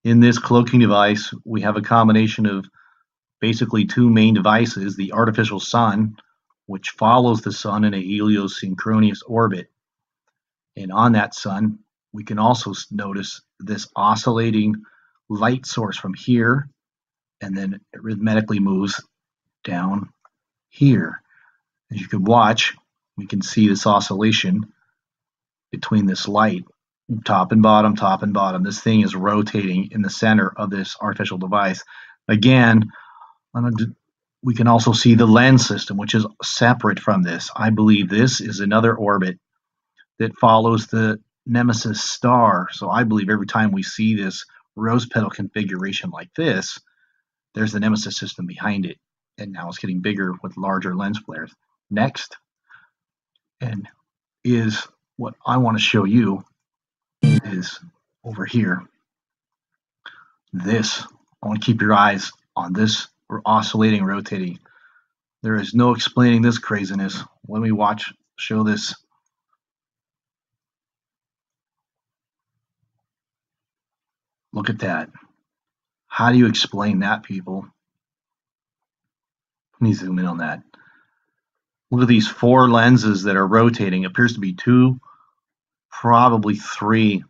In this cloaking device, we have a combination of basically two main devices: the artificial sun, which follows the sun in a heliosynchronous orbit. And on that sun, we can also notice this oscillating light source from here, and then it rhythmically moves down here. As you can watch, we can see this oscillation between this light, top and bottom, top and bottom. This thing is rotating in the center of this artificial device. Again, we can also see the lens system, which is separate from this. I believe this is another orbit that follows the Nemesis star. So I believe every time we see this rose petal configuration like this, there's the Nemesis system behind it. And now it's getting bigger with larger lens flares. Next, and is what I want to show you is over here. This, I want to keep your eyes on this oscillating, rotating. There is no explaining this craziness. Let me show this. Look at that. How do you explain that, people? Let me zoom in on that. Look at these four lenses that are rotating. Appears to be two, probably three.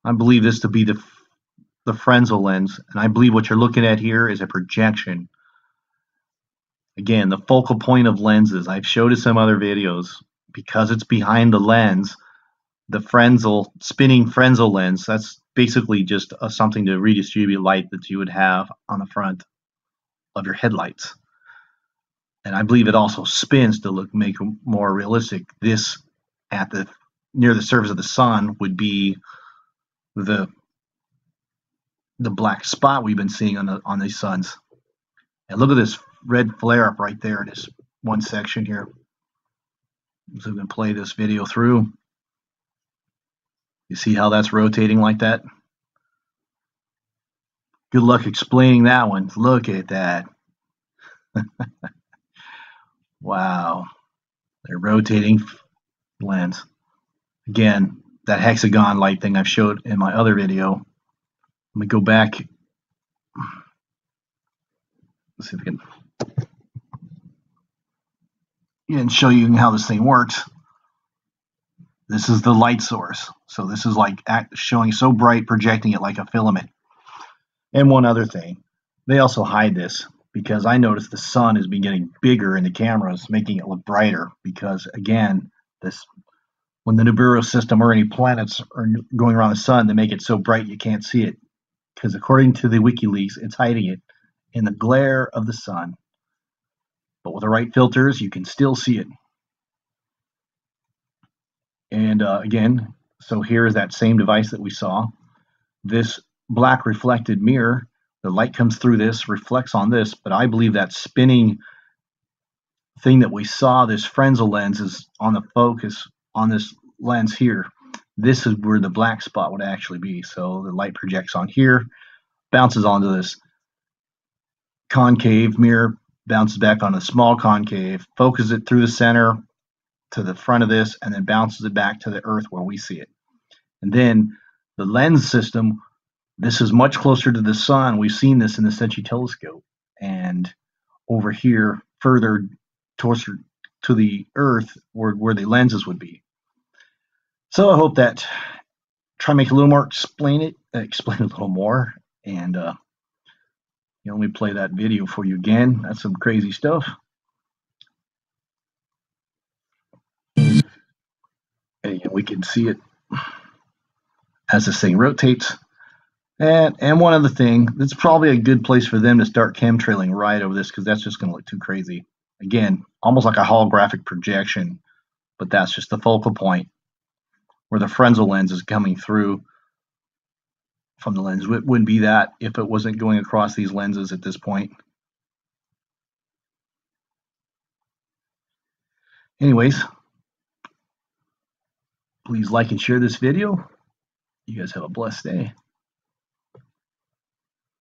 I believe this to be the Fresnel lens, and I believe what you're looking at here is a projection. Again, the focal point of lenses, I've showed in some other videos, because it's behind the lens, the Fresnel, spinning Fresnel lens, that's basically just something to redistribute light that you would have on the front of your headlights. And I believe it also spins to make it more realistic. This at near the surface of the sun would be the black spot we've been seeing on these suns. And look at this red flare up right there in this one section here. So we can play this video through. You see how that's rotating like that? Good luck explaining that one. Look at that. Wow. They're rotating lens. Again, that hexagon light thing I've showed in my other video. Let me go back. Let's see if we can show you how this thing works. This is the light source. So this is like showing so bright, projecting it like a filament. And one other thing, they also hide this because I noticed the sun has been getting bigger in the cameras, making it look brighter. Because again, when the Nibiru system or any planets are going around the sun, they make it so bright you can't see it. Because according to the WikiLeaks, it's hiding it in the glare of the sun. But with the right filters, you can still see it. And again, so here is that same device that we saw. This black reflected mirror, the light comes through this, reflects on this, but I believe that spinning thing that we saw, this Fresnel lens, is on the focus on this lens here. This is where the black spot would actually be. So the light projects on here, bounces onto this concave mirror, bounces back on a small concave, focuses it through the center to the front of this, and then bounces it back to the Earth where we see it. And then the lens system, this is much closer to the sun. We've seen this in the Senchi telescope. And over here, further towards to the Earth, where the lenses would be. So I hope that try to make it a little more, explain it a little more. And let me play that video for you again. That's some crazy stuff. And we can see it as this thing rotates. And one other thing, it's probably a good place for them to start chemtrailing right over this, because that's just going to look too crazy. Again, almost like a holographic projection, but that's just the focal point where the Fresnel lens is coming through from the lens. It wouldn't be that if it wasn't going across these lenses at this point. Anyways, please like and share this video. You guys have a blessed day.